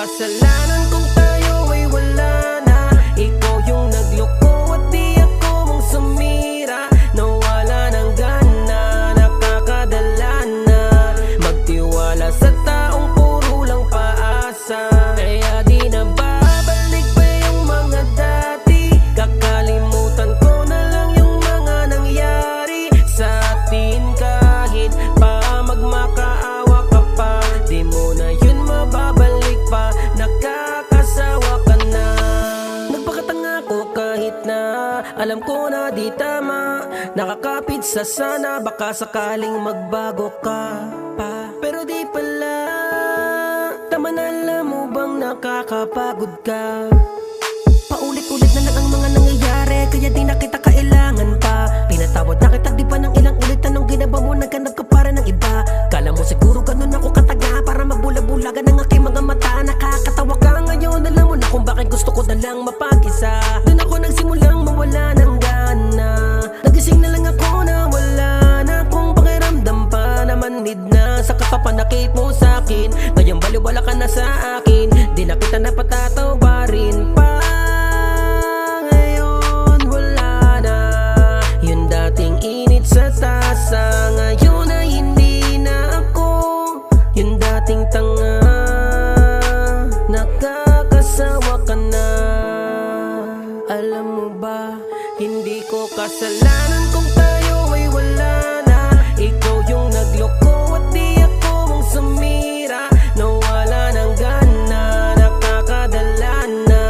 kasalanan kung tayo ay wala na. Ikaw yung nagloko at di ako mong sumira. Nawala ng gana, nakakadala na magtiwala sa taong puro lang paasa. Kaya di na babalik pa yung mga dati. Kakalimutan ko na lang yung mga nangyari sa atin. Kahit pa magmakaawa ka pa, di mo na yun mababalik pa. Nakakasawa ka na. Nagpakatanga ko kahit na alam ko na di tama. Nakakapit sa sana, baka sakaling magbago ka pa. Pero di pala. Tama na, alam mo bang nakakapagod ka? Paulit-ulit na lang ang mga nangyayari, kaya di na kita kailangan pa. Pinatawad na kita di pa ng ilang ulit. Anong ginaba mo, naghanap ka para ng iba? Kala mo siguro ganun ako kataga para magbula-bulagan ang aking mga mata. Nakakatawa ka ngayon, alam mo na kung bakit gusto ko na lang mapag-isa. Doon ako nagsimulang mawala ng gana. Nagising na lang ako na wala na kung pakiramdam pa naman. Need na sa kapapanakit mo sa'kin. Ngayong baliwala ka na sa akin, di na kita napatatawarin pa. Ngayon wala na yung dating init sa tasa. Ngayon ay hindi na ako yung dating tanga. Nakakasawa ka na. Alam mo ba, hindi ko kasalanan kung tayo ay wala na. Ikaw yung nagloko at di ako mong sumira. Nawala ng gana, nakakadala na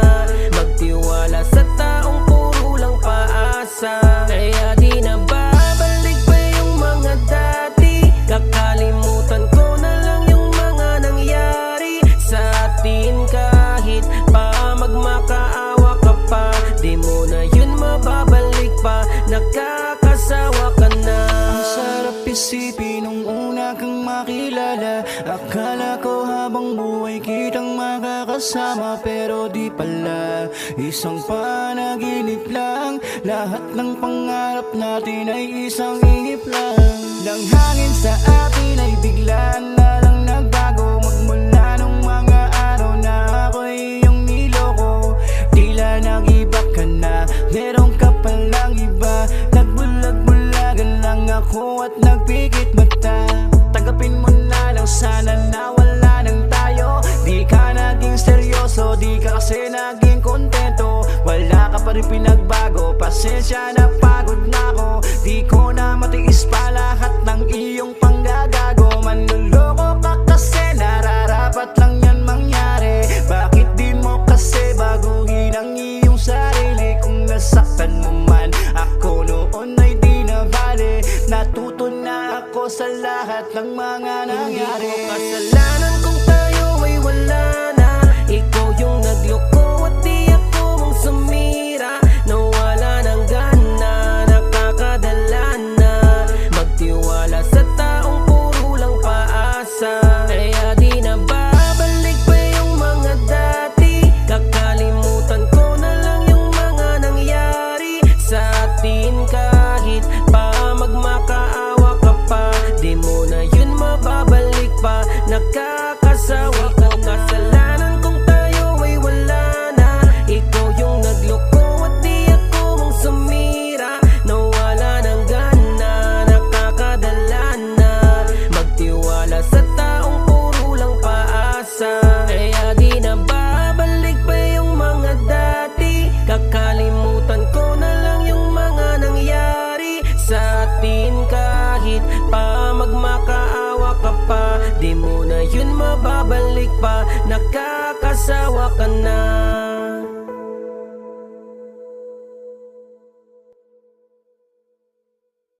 magtiwala sa taong puro lang paasa. Kaya di na babalik pa yung mga dati. Kakalimutan ko na lang yung mga nangyari sa atin. Kahit pa magmakaawa ka pa, di mo na yun mababalik pa. Nakakasawa ka na. Ang sarap isipin nung una kang makilala. Akala ko habang buhay kitang makakasama, pero di pala, isang panaginip lang. Lahat ng pangarap natin ay isang ihip lang. Ng hangin sa atin ay bigla na lang nagbago. Magmula nung mga araw na ako'y iyong niloko. Tila nag-iba ka na, meron ka palang iba. Nagbulag-bulagan lang ako at nagpikit mata. Tanggapin mo na lang sana na wala nang tayo. Di ka naging seryoso, di ka kasi naging kontento. Wala ka pa rin pinagbago, pasensya na pagod na ako. Di ko na matiis pa lahat ng iyong panggagago. Manloloko ka kasi nararapat lang yan mangyari. Bakit di mo kasi baguhin ang iyong sarili? Kung nasaktan mo man ako noon ay di na bale. Natuto na ako sa lahat ng mga nangyari. Hindi ko kasalanan kung tayo ay wala na. Ikaw yung nagloko at di ako mong sumira. Nawala ng gana, nakakadala na magtiwala sa taong puro lang paasa. Kaya di na babalik pa yung mga dati. Kakalimutan ko na lang yung mga nangyari sa atin. Kahit pa magmakaawa ka pa, di mo na yun mababalik pa. Nakakasawa ka na. Kasalanan kung tayo ay wala na. Ikaw yung nagloko at di ako mong sumira. Nawala ng gana, nakakadala na magtiwala sa taong puro lang paasa. Kaya di na babalik pa yung mga dati. Kakalimutan ko na lang yung mga nangyari sa atin. Kahit pa magmakaawa ka pa, di mo na yun mababalik pa. Nakakasawa ka na.